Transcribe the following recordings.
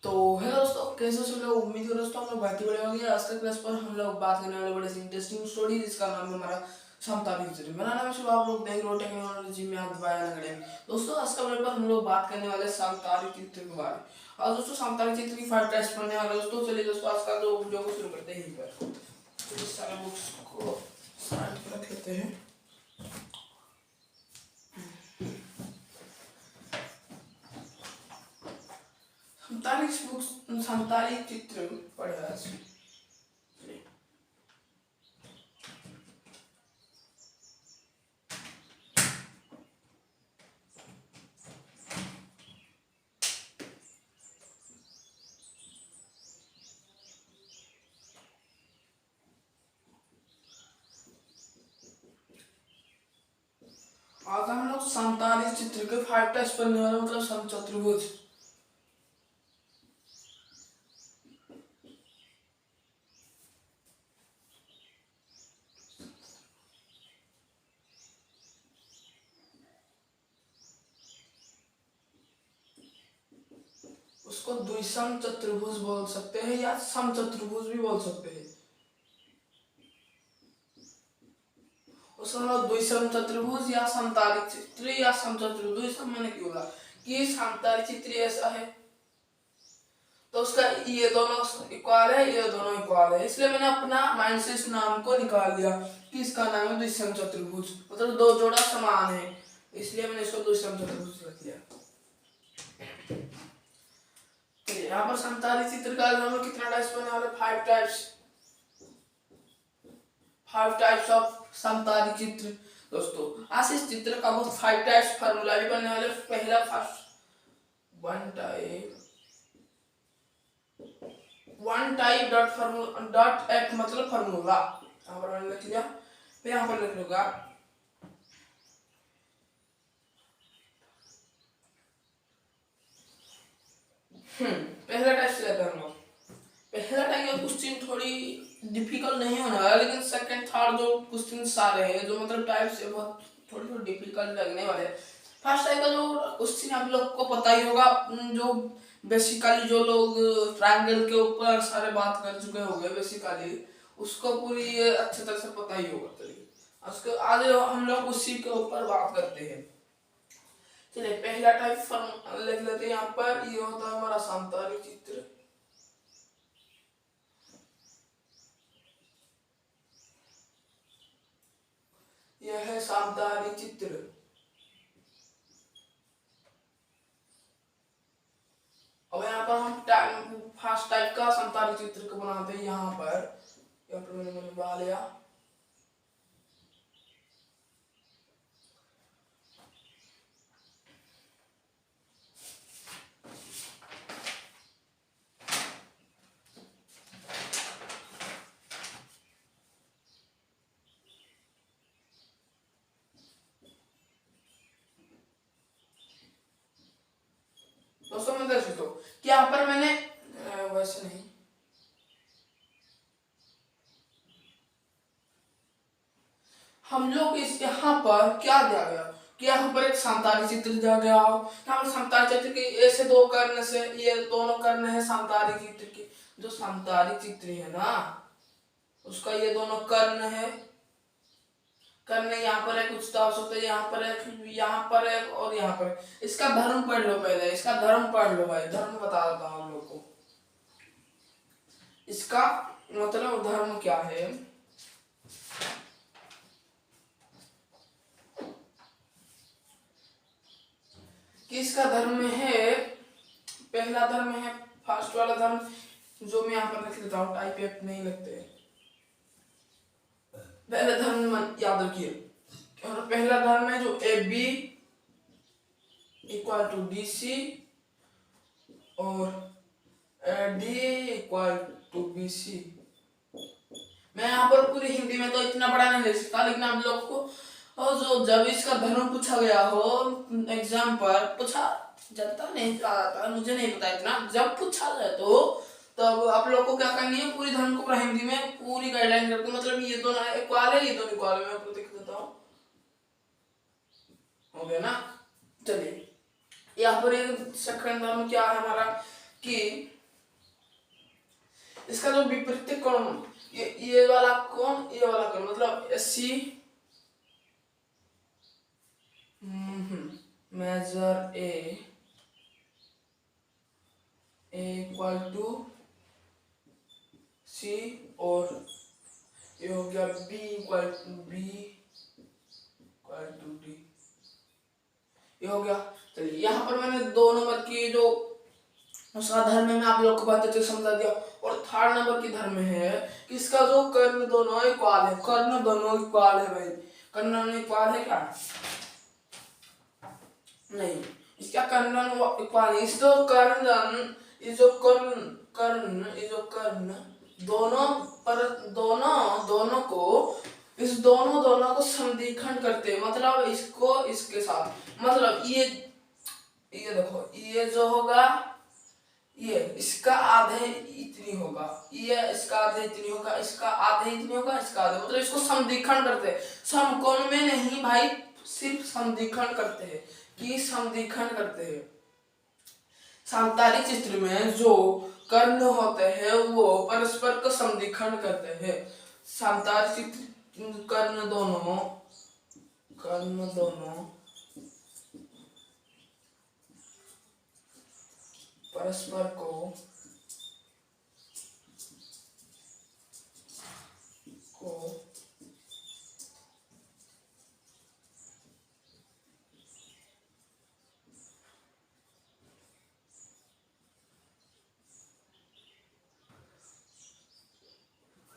तो हेलो दोस्तों, कैसे हो सब लोग। उम्मीद करो दोस्तों हम लोग बहुत ही बढ़िया होंगे। आज के क्लास पर हम लोग बात करने वाले बड़े इंटरेस्टिंग स्टोरी जिसका नाम है हमारा समताली चित्र। मेरा नाम है शिव, आप लोग देख रहे हो टेक्नोलॉजी में हाथ बयान अकेडमी। दोस्तों आज का वीडियो पर हम लोग बात करने वाले समताली चित्र के बारे में। और दोस्तों समताली चित्र की 5 टेस्ट पढ़ने वाले दोस्तों। चलिए दोस्तों आज का जो वीडियो को शुरू करते हैं यहीं पर। तो इस सारे बुक्स को साइड पर रख लेते हैं। समताली चित्र पढ़े आज। आज हम लोग समताली चित्र के 5 टेस्ट पढ़ने वाले, मतलब समचतुर्भुज। उसको द्विसम चतुर्भुज बोल सकते हैं या समचतुर्भुज भी बोल सकते हैं। उसको हम लोग द्विसम चतुर्भुज या समताली चित्र या समचतुर्भुज। द्विसम मैंने क्यों बोला कि समताली चित्र ऐसा है तो उसका ये दोनों इक्वल है, ये दोनों इक्वल है, इसलिए मैंने अपना माइंड से इस नाम को निकाल लिया कि इसका नाम है द्विसम चतुर्भुज। मतलब दो जोड़ा समान है, इसलिए मैंने इसको द्विसम चतुर्भुज रख दिया। यहाँ पर समताली चित्र का हम लोग कितना टाइप्स बने वाले, 5 टाइप्स ऑफ समताली चित्र। दोस्तों आज इस चित्र का बहुत 5 टाइप्स फार्मूला भी बनने वाले। पहला first one type dot act मतलब फार्मूला। यहाँ पर मैंने लिख लिया, फिर यहाँ पर लिख लूंगा पहला टाइप से लेते हैं हम लोग। पहला टाइप का क्वेश्चन थोड़ी डिफिकल्ट नहीं होने वाला, लेकिन सेकंड थर्ड जो क्वेश्चन सारे हैं जो मतलब टाइप से बहुत थोड़ी डिफिकल्ट लगने वाले। फर्स्ट टाइप का जो क्वेश्चन आप लोग को पता ही होगा, जो बेसिकली जो लोग ट्रायंगल के ऊपर सारे बात कर चुके होंगे बेसिकली उसको पूरी अच्छे तरह से पता ही होगा। चलिए उसके आज हम लोग उसी के ऊपर बात करते हैं। चलिए पहला टाइप लिख लेते हैं यहाँ पर। ये होता है हमारा समताली चित्र। यह है समताली चित्र। अब यहाँ पर हम फर्स्ट टाइप का समताली चित्र को बनाते हैं। यहाँ पर मैंने बना लिया। दोस्तों मैं देख सकता हूँ कि यहाँ पर मैंने वैसे नहीं, हम लोग इस यहाँ पर क्या दिया गया कि यहाँ पर एक समताली चित्र दिया गया हो। यहाँ पर समताली चित्र के ऐसे दो कर्ण से, ये दोनों कर्ण है समताली चित्र की। जो समताली चित्र है ना उसका ये दोनों कर्ण है। कर्ण यहाँ पर एक उच्चता होता है, यहाँ पर एक, यहाँ पर एक और यहाँ पर। इसका धर्म पढ़ लो पहले, इसका धर्म पढ़ लो भाई। धर्म बता देता हूँ हम लोग को। इसका मतलब धर्म क्या है। कि इसका धर्म है, पहला धर्म है, फर्स्ट वाला धर्म जो मैं यहाँ पर लिख लेता हूँ, टाइप एफ नहीं लगते। पहला धर्म याद रखिए, पहला धर्म है जो A B equal to D C और D equal to B C. मैं यहाँ पर पूरी हिंदी में तो इतना बड़ा नहीं लिख सकता, लेकिन आप लोग को और जो जब इसका धर्म पूछा गया हो एग्जाम पर, पूछा जाता नहीं आता, मुझे नहीं पता इतना, जब पूछा जाए तो तब आप लोग को क्या करनी है, पूरी धर्म को पूरा हिंदी में पूरी गाइडलाइन करके, मतलब ये दोनों इक्वल है, ये दोनों इक्वल है। मैं आपको दिखा देता हूँ, हो गया ना। चलिए यहाँ पर एक सेकंड धर्म क्या है हमारा कि इसका जो विपरीत कोण, ये वाला कोण, ये वाला कोण, मतलब C major A equal to C, और ये हो गया बी इक्वल टू डी, ये हो गया। चलिए यहाँ पर मैंने 2 नंबर की जो उसका धर्म है मैं आप लोग को बहुत अच्छे से समझा दिया। और 3rd नंबर की धर्म है कि इसका जो कर्ण दोनों इक्वल है, कर्ण दोनों इक्वल है भाई, कर्ण दोनों इक्वल है क्या? नहीं, इसका कर्ण इक्वल है। इस जो कर्ण, इस जो कर्ण दोनों पर दोनों को, इस दोनों को समद्विखंड करते हैं, मतलब इसको इसके साथ, मतलब ये देखो, ये जो होगा ये इसका आधे इतनी होगा, ये इसका आधे इतनी होगा, इसका आधे इतनी होगा, इसका आधे, मतलब इसको समद्विखंड करते हैं, समकोण में नहीं भाई, सिर्फ समद्विखंड करते हैं, कि समद्विखंड करते हैं। समतालिक चित्र में जो कर्ण होते हैं वो परस्पर को समद्विखंड करते हैं। समतालिक चित्र कर्ण दोनों परस्पर को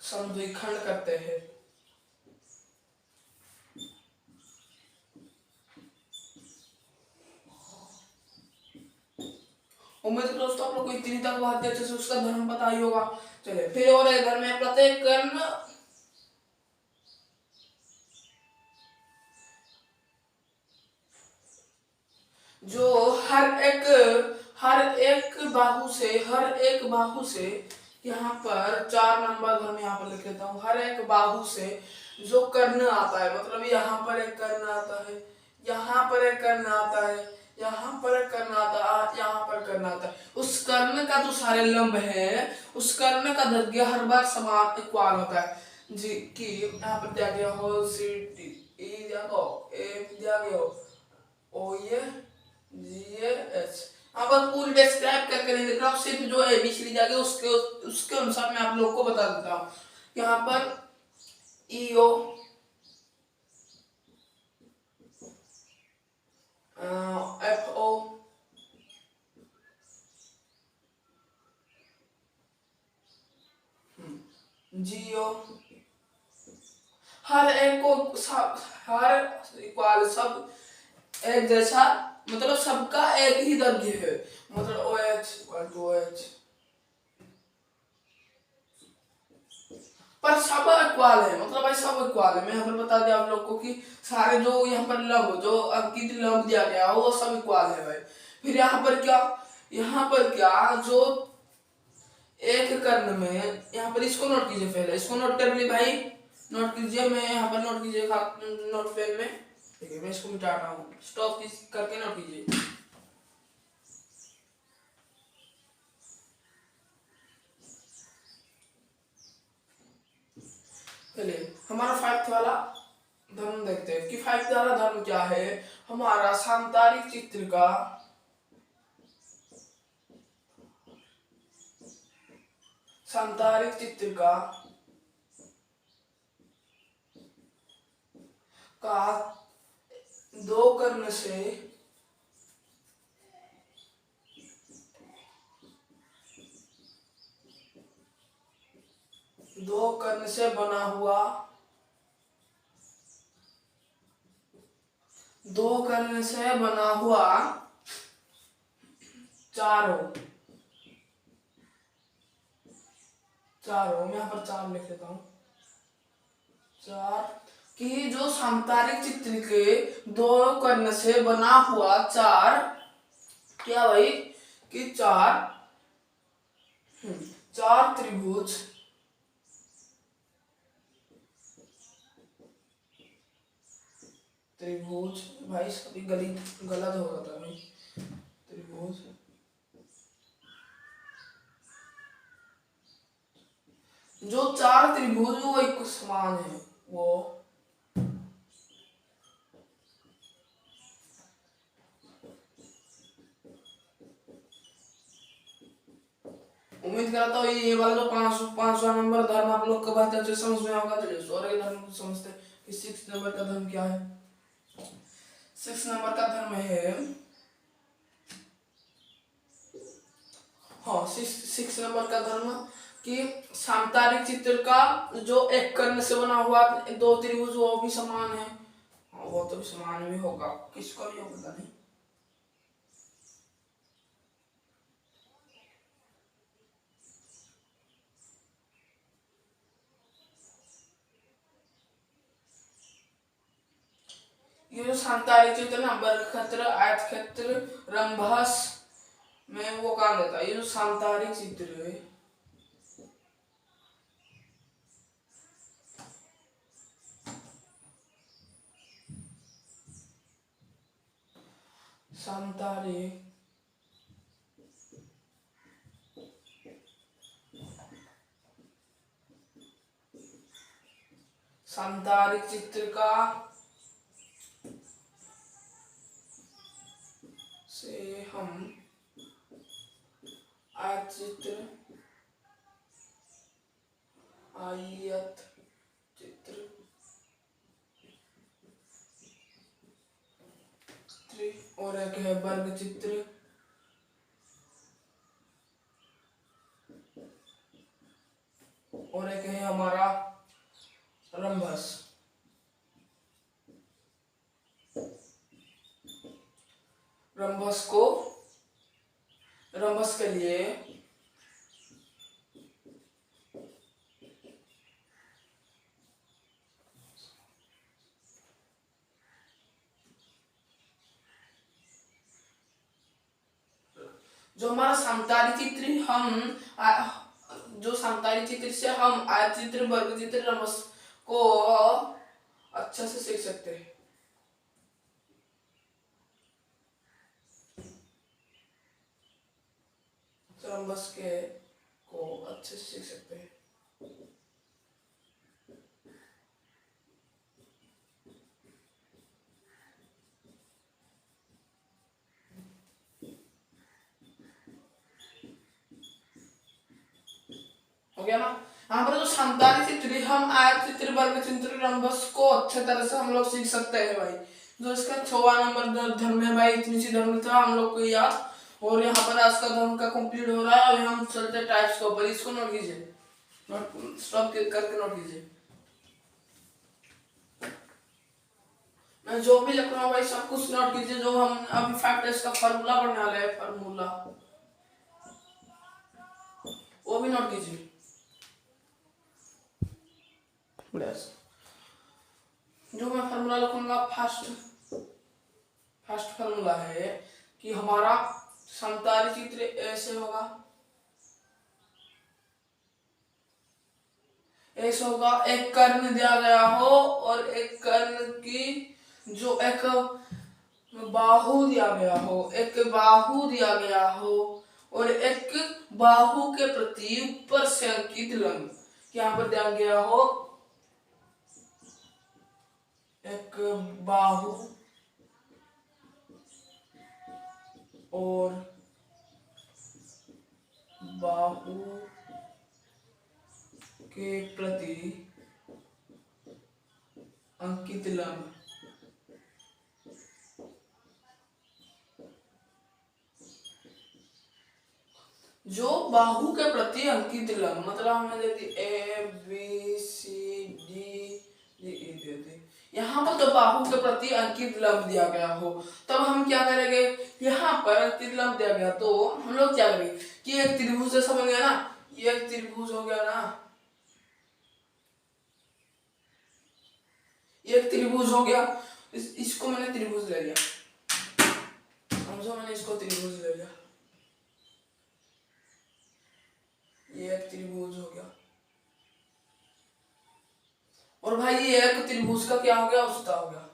समद्विखंड करते हैं। उम्मीद करो दोस्तों आप लोग को इतनी तक बहुत अच्छे से उसका धर्म पता ही होगा। चलिए फिर और एक धर्म है प्रत्येक कर्ण जो हर एक बाहु से यहाँ पर 4 नंबर धर्म यहाँ पर लिख लेता हूँ। हर एक बाहु से जो कर्ण आता है, मतलब यहाँ पर एक कर्ण आता है, यहाँ पर एक कर्ण आता है, यहाँ पर एक कर्ण आता है, यहाँ पर कर्ण आता है, उस कर्ण का जो सारे लंब है, उस कर्ण का दैर्घ्य हर बार समान इक्वल होता है जी। कि यहाँ पर दिया गया हो सी डी, ई दिया गया हो, ए दिया गया हो, ओ ये जी एच, यहाँ पर पूरी डिस्क्राइब करके नहीं लिख रहा हूँ, सिर्फ जो एबीसीडी दिया गया उसके अनुसार मैं आप लोग को बता देता हूँ। यहाँ पर ईओ, एफ ओ, जीओ, हर एक को हर इक्वल, सब एक जैसा, मतलब सबका एक ही दैर्घ्य है, मतलब O H equal to O H, पर सब इक्वल है, मतलब भाई सब इक्वल है। मैं यहाँ पर बता दिया आप लोग को कि सारे जो यहाँ पर लंब, जो अंकित लंब दिया गया हो वो सब इक्वल है भाई। फिर यहाँ पर क्या जो एक कर्ण में, यहाँ पर इसको नोट कीजिए, पहले इसको नोट कर ली भाई, नोट कीजिए, मैं यहाँ पर नोट कीजिए नोट पेन में, ठीक है। मैं इसको मिटा रहा हूँ, स्टॉप करके नोट कीजिए। चलिए हमारा 5th वाला धर्म देखते हैं कि 5th वाला धर्म क्या है। हमारा समतालिक चित्र का दो कर्ण से बना हुआ, चारों मैं यहाँ पर 4 लिख लेता हूँ, 4 कि जो समतालिक चित्र के दो कर्ण से बना हुआ 4, क्या भाई कि 4 त्रिभुज भाई सभी गलत हो रहा था भाई, त्रिभुज जो चार त्रिभुज वो एक समान है वो। उम्मीद करता हूँ ये वाला जो 500वां नंबर धर्म आप लोग को बेहतर से समझ में आएगा। चलिए 16 धर्म को समझते हैं कि 6 नंबर का धर्म क्या है। 6 नंबर का धर्म है, हाँ 6 नंबर का धर्म कि सांतारिक चित्र का जो एक कर्ण से बना हुआ 2 त्रिभुज वो भी समान है। हाँ वो तो भी समान भी होगा, किसका भी होगा नहीं। ये जो सांतारिक चित्र ना वर्ग क्षेत्र, आयत क्षेत्र, रंभस में वो काम देता है। ये जो सांतारिक चित्र है, सांतारिक सांतारिक चित्र का से हम आयत चित्र, आयत चित्र और एक है वर्ग चित्र, और एक है हमारा रंभस। रंभस के लिए जो हमारा समतारी चित्र जो समतारी चित्र से हम आयत चित्र, वर्ग चित्र, रंभस को अच्छा से सीख सकते हैं। रंभस के को अच्छे से सीख सकते हैं। हो गया ना। यहाँ पर जो समतारी चित्र, हम आयत चित्र, वर्ग चित्र, रंभस को अच्छे तरह से हम लोग सीख सकते हैं भाई। जो इसका 6वां नंबर धर्म है भाई, इतनी सी धर्म था हम लोग को याद। और यहाँ पर आज का धर्म का कंप्लीट हो रहा है। अभी हम चलते टाइप्स के ऊपर, इसको नोट कीजिए, नोट स्टॉप करके नोट कीजिए। मैं जो भी लिख रहा हूँ भाई सब कुछ नोट कीजिए। जो हम अभी फैक्टर्स का फार्मूला पढ़ने वाले हैं, फार्मूला वो भी नोट कीजिए। जो मैं फार्मूला लिखूंगा, फर्स्ट फार्मूला है कि हमारा समतारी चित्र ऐसे होगा, ऐसे होगा। एक कर्ण दिया गया हो और एक कर्ण की जो एक बाहु दिया गया हो, एक बाहु दिया गया हो और एक बाहु के प्रति ऊपर से अंकित लंब यहाँ पर दिया गया हो। एक बाहु और बाहु के प्रति अंकित लंब, जो बाहु के प्रति अंकित लंब मतलब हमने दे दी A B C D E दे दी। यहाँ पर तो बाहु के प्रति अंकित लंब दिया गया हो, तब हम क्या करेंगे, यहाँ पर अंकित लंब दिया गया तो हम लोग क्या करेंगे कि एक त्रिभुज जैसा बन गया ना, ये एक त्रिभुज हो गया ना, ये एक त्रिभुज हो गया। इसको मैंने त्रिभुज ले लिया, समझो, मैंने इसको त्रिभुज ले लिया, ये एक त्रिभुज हो गया। और भाई ये एक त्रिभुज का क्या हो गया, औसत हो गया।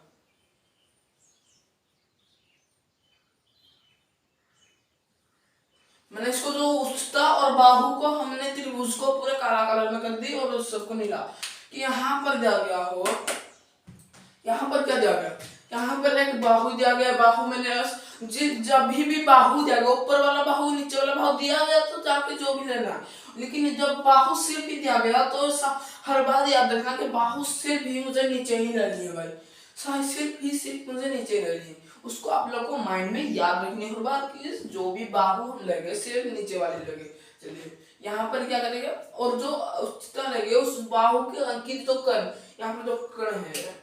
मैंने इसको जो उच्चता और बाहु को हमने त्रिभुज को पूरे काला कलर में कर दी और उस सबको नीला, कि यहाँ पर दिया गया हो, यहाँ पर क्या दिया गया, यहाँ पर एक बाहु दिया गया, बाहु में जब भी बाहु दिया गया, ऊपर वाला बाहु नीचे वाला बाहु दिया गया तो जाके जो भी लेना, लेकिन जब बाहु सिर्फ ही दिया गया तो हर बार याद रखना कि बाहु सिर्फ ही मुझे नीचे ही लेनी है भाई, सिर्फ मुझे नीचे लेनी है, उसको आप लोग को माइंड में याद रखनी हर बार कि जो भी बाहु हम लगे सिर्फ नीचे वाले लगे। चलिए यहाँ पर क्या करेंगे, और जो उच्चता लगे उस बाहु के अंकित तो कर्ण, यहाँ पर जो कर्ण है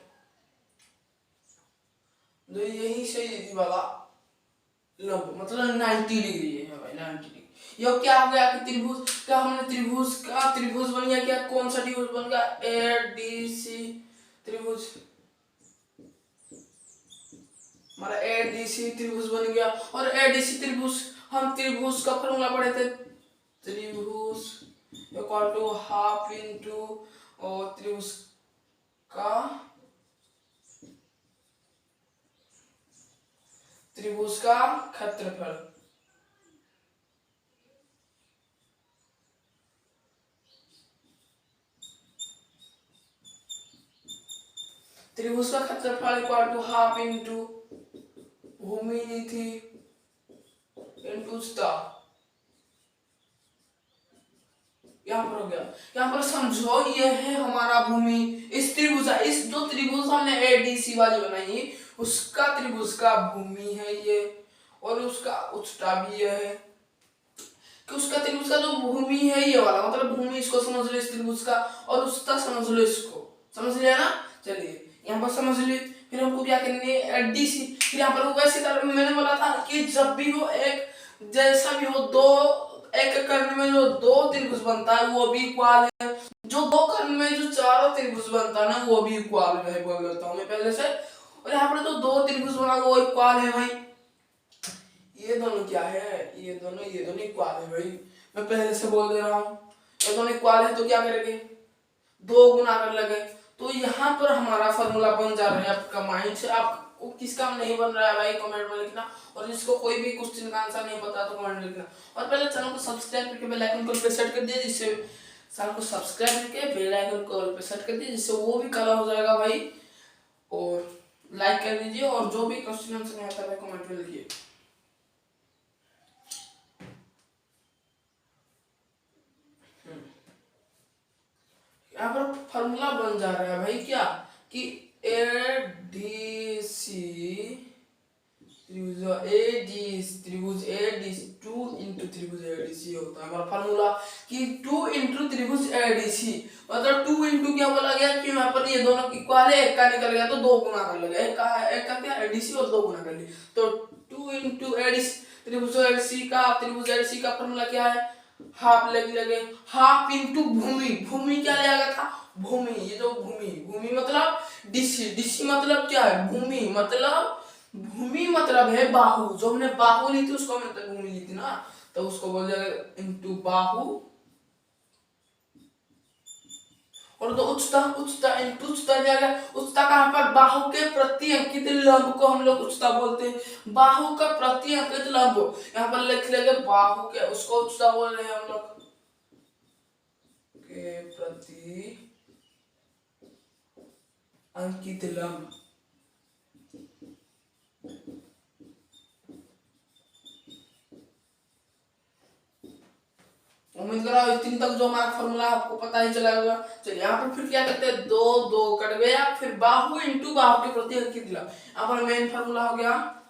जो यही सही वाला लंब मतलब 90 डिग्री है भाई, 90 डिग्री। ये क्या हो गया कि त्रिभुज का हमने त्रिभुज बन गया, क्या कौन सा त्रिभुज बन गया, एडीसी त्रिभुज, हमारा एडीसी त्रिभुज बन गया। और एडीसी त्रिभुज हम त्रिभुज का फॉर्मूला पढ़े थे, त्रिभुज इक्वल टू हाफ इंटू और त्रिभुज का क्षेत्रफल, त्रिभुज का क्षेत्रफल इक्वल टू हाफ इंटू भूमि दी थी इंटू उच्चता, यहाँ पर हो गया। यहाँ पर समझो ये है हमारा भूमि, इस त्रिभुज, इस जो त्रिभुज हमने एडीसी वाली बनाई उसका त्रिभुज का भूमि है ये, और उसका उच्चता भी है कि उसका त्रिभुज का जो भूमि है ये वाला, मतलब भूमि इसको समझ लो इस त्रिभुज का, और उच्चता समझ लो इसको, समझ लिया ना। चलिए यहाँ पर समझ ली, फिर हमको क्या करनी है डीसी, फिर यहाँ पर वैसे तरह मैंने बोला था कि जब भी हो एक जैसा भी हो एक कर्ण में जो दो त्रिभुज बनता है वो भी इक्वल है, जो दो कर्ण में जो चारों त्रिभुज बनता है ना वो भी इक्वल है, बोल देता हूँ मैं पहले से। और यहाँ पर जो दो त्रिभुज बना वो इक्वल है भाई, ये दोनों क्या है, ये दोनों इक्वल है भाई, मैं पहले से बोल दे रहा हूँ, ये दोनों इक्वल है तो क्या करेंगे, दो गुना कर लगे, तो यहाँ पर हमारा फॉर्मूला बन जा रहा है आपका माइंड से। आपको किसका नहीं बन रहा है भाई कमेंट में लिखना, और जिसको कोई भी क्वेश्चन का आंसर नहीं पता तो कमेंट में लिखना। और पहले चैनल को सब्सक्राइब करके बेल आइकन को सेट कर दिए, जिससे चैनल को सब्सक्राइब करके बेल आइकन को पे सेट कर दिए, जिससे वो भी काला हो जाएगा भाई। और लाइक कर दीजिए, और जो भी क्वेश्चन आंसर नहीं आता है कमेंट में लिखिए। यहाँ पर फॉर्मूला बन जा रहा है भाई क्या, कि एडीसी त्रिभुज एडीसी 2 इंटू त्रिभुज एडीसी होता है हमारा फॉर्मूला, कि 2 इंटू त्रिभुज एडीसी, मतलब 2 इंटू क्या बोला गया कि यहाँ पर ये दोनों इक्वल है, एक का निकल गया तो दो गुना कर लेगा, एक का क्या एडीसी और दो गुना कर ली, तो 2 इंटू एडीसी त्रिभुज एडीसी का फॉर्मूला क्या है, हाफ लगे हाफ इंटू भूमि क्या लिया गया था, भूमि, ये जो भूमि मतलब डीसी मतलब क्या है, भूमि मतलब है बाहु, जो हमने बाहु ली थी उसको हमने भूमि ली थी ना, तो उसको बोल जाएगा इंटू बाहु, और तो उच्चता इंटू उच्चता जाएगा, उच्चता कहाँ पर, बाहु के प्रति अंकित लंब को हम लोग उच्चता बोलते हैं, बाहु का प्रति अंकित लंब, यहाँ पर लिख लेंगे बाहु के, उसको उच्चता बोल रहे हैं हम लोग के प्रति अंकित लंब। उम्मीद कर रहा हूँ इतनी तक जो हमारा फॉर्मूला आपको पता ही चला होगा। चलिए यहाँ पर फिर क्या करते हैं, दो दो कट गया, फिर बाहु इंटू बाहु के प्रति अंकित लंब, यहाँ पर मेन फॉर्मूला हो गया,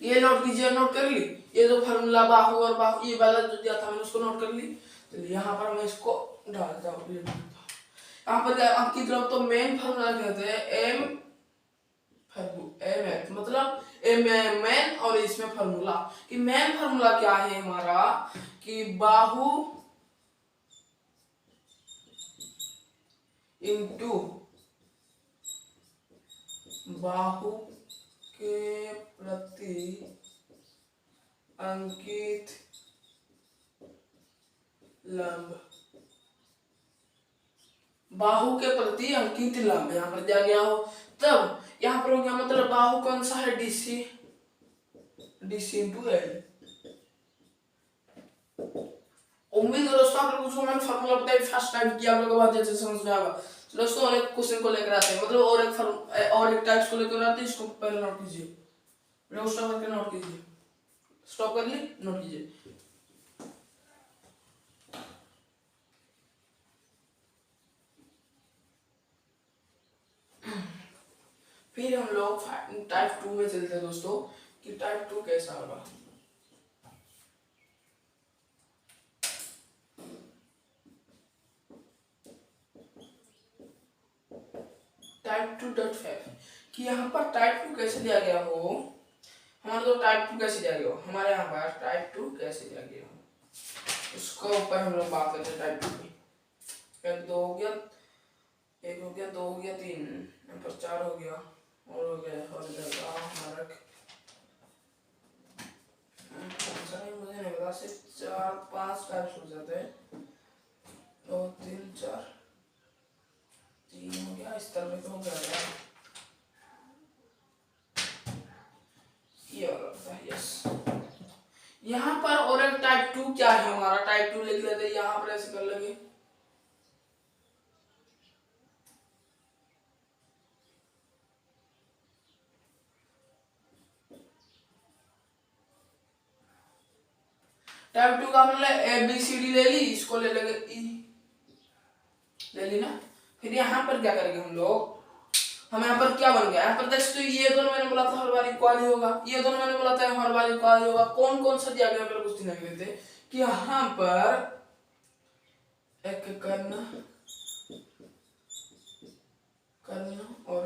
ये नोट कीजिए, नोट कर ली, ये जो फॉर्मूला बाहु और बाहु ये वाला जो दिया था मैंने उसको नोट कर ली। चलिए यहाँ पर मैं इसको डालता हूँ, यहाँ पर अंकित लंब, तो मेन फॉर्मूला कहते हैं एम मतलब मेन, और इसमें फॉर्मूला कि मेन फॉर्मूला क्या है हमारा, कि बाहु इंटू बाहु के प्रति अंकित लंब, बाहु के प्रति अंकित लंब यहाँ पर दिया गया हो, तब यहाँ पर हो गया, मतलब बाहु कौन सा है, डीसी इंटू एल, उम्मीद है दोस्तों आप लोगों को मैंने फार्मूला बताया फर्स्ट टाइम किया, आप लोगों को बात अच्छे से समझ में आएगा। तो दोस्तों और एक क्वेश्चन को लेकर आते हैं, मतलब और एक टाइप्स को लेकर आते हैं, इसको पहले नोट कीजिए, स्टॉप करके नोट कीजिए, स्टॉप कर लिए, नोट कीजिए। फिर हम लोग टाइप 2 में चलते हैं दोस्तों कि टाइप 2 कैसा होगा। टाइप 2.5 कि यहाँ पर टाइप 2 कैसे दिया गया हो, हमारे तो टाइप 2 कैसे दिया गया हो, हमारे यहाँ पर टाइप 2 कैसे दिया गया हो उसके ऊपर हम लोग बात करते हैं। टाइप 2 की एक दो हो गया, एक हो गया, दो हो गया, तीन, यहाँ पर चार हो गया, और हो गया हमारा मुझे नहीं पता, सिर्फ 4-5 टाइप्स हो जाते हैं, 2 3 4 3 हो गया, इस तरह का हो गया ये वाला। यस, यहाँ पर और एक टाइप 2 क्या है, हमारा टाइप 2 लिख लेते हैं, यहाँ पर ऐसे कर लगे। टाइप 2 का हमने ABCD ले ली, इसको ले लेंगे ई, ले ली ना। फिर यहाँ पर क्या करेंगे हम लोग, हम यहाँ पर क्या बन गया, यहाँ पर देख सकते हो ये दोनों मैंने बोला था हर बार इक्वल ही होगा, ये दोनों मैंने बोला था हर बार इक्वल ही होगा। कौन कौन सा दिया गया, कुछ दिन आगे थे कि यहाँ पर एक कर्ण और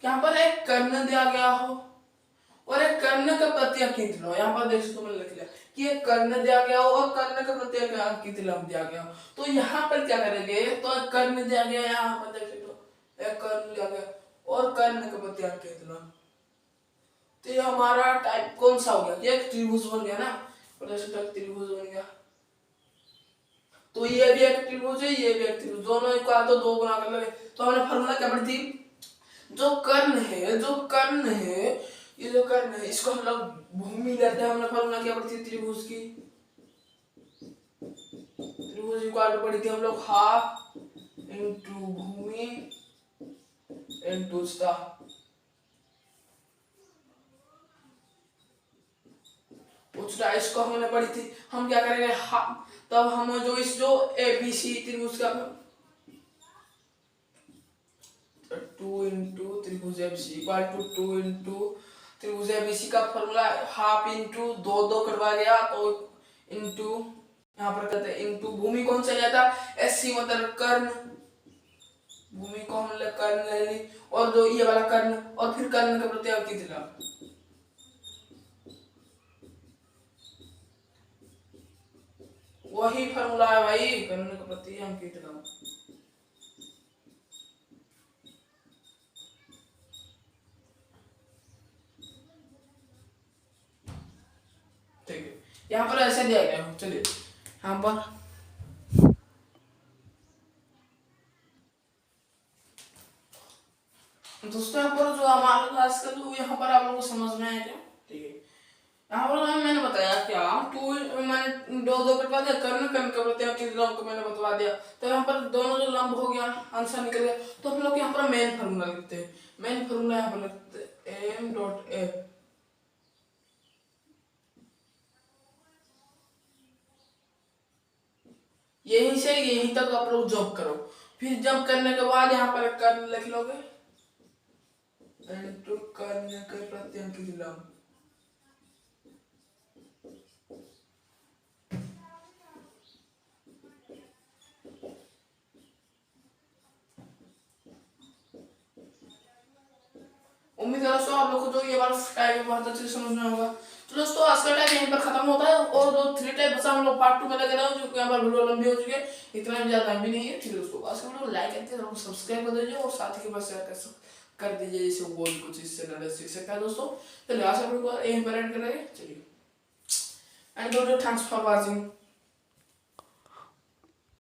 यहाँ पर एक कर्ण दिया गया हो और एक कर्ण का प्रत्यय अंकित लो। यहाँ पर देख सकते हो मैंने लिख लिया कि एक कर्ण दिया गया हो और कर्ण का प्रत्यय अंकित दिया गया हो। तो यहाँ पर क्या करेंगे, तो एक कर्ण दिया गया, यहाँ पर देख सकते हो एक कर्ण दिया गया और कर्ण का प्रत्यय अंकित लो। तो ये हमारा टाइप कौन सा हो गया, ये एक त्रिभुज बन गया ना, और देख सकते हो त्रिभुज बन गया। तो ये भी एक त्रिभुज है, ये भी एक त्रिभुज, दोनों का तो दो गुना कर लगे। तो हमने फॉर्मूला क्या पढ़ी थी, जो कर्ण है, ये जो कर्ण है इसको हम लोग भूमि लेते हैं। हमने फॉर्मूला क्या पढ़ी थी त्रिभुज की, त्रिभुज इक्वल टू पढ़ी थी हम लोग हाफ इनटू भूमि इनटू उच्चता, इसको हमने पढ़ी थी। हम क्या करेंगे, तब हम जो इस जो ABC त्रिभुज का 2 इंटू त्रिभुज ABC इक्वल टू 2 इंटू त्रिभुज ABC का फॉर्मूला हाफ इंटू दो दो करवा गया, तो इंटू यहाँ पर कहते हैं इंटू भूमि कौन सा जाता, SC मतलब कर्ण, भूमि को हम कर्ण ले ली, और जो ये वाला कर्ण, और फिर कर्ण का प्रत्यय अंकित ला। वही फॉर्मूला है भाई, कर्ण का प्रत्यय अंकित ला। ठीक है, यहाँ पर ऐसे दिया गया है। चलिए यहाँ पर दोस्तों यहाँ पर जो हमारा क्लास का जो यहाँ पर आप लोगों को समझ में आया क्या, ठीक है। यहाँ पर मैंने बताया क्या, टू मैंने दो दो कटवा दिया, कर्ण कर्ण का प्रत्यय अंकित लंब को मैंने बतवा दिया। तो यहाँ पर दोनों जो लंब हो गया, आंसर निकल गया। तो हम लोग यहाँ पर मेन फॉर्मूला लिखते हैं, मेन फॉर्मूला यहाँ पर लिखते हैं M.F, यहीं से यहीं तक आप लोग जॉब करो। फिर जंप करने के बाद यहाँ पर कर्ण लिख लोगे, इनटू कर्ण के प्रत्यय अंकित लंब। उम्मीद है दोस्तों आप लोग को जो ये वाला टाइप बहुत अच्छे से समझ में होगा। तो दोस्तों आज का टाइम यहीं पर खत्म होता है, और जो 3 टाइप बचा हम लोग पार्ट 2 में लगे रहे, जो कि यहाँ पर वीडियो लंबी हो चुकी है, इतना भी ज्यादा भी नहीं है। ठीक है दोस्तों, आज का वीडियो लाइक करके सब्सक्राइब कर दीजिए और साथ ही के पास शेयर कर दीजिए, जैसे वो कुछ इससे नॉलेज सीख सकता है दोस्तों। चलिए आज का वीडियो यहीं पर एंड कर रहे हैं। चलिए एंड थैंक्स फॉर वॉचिंग।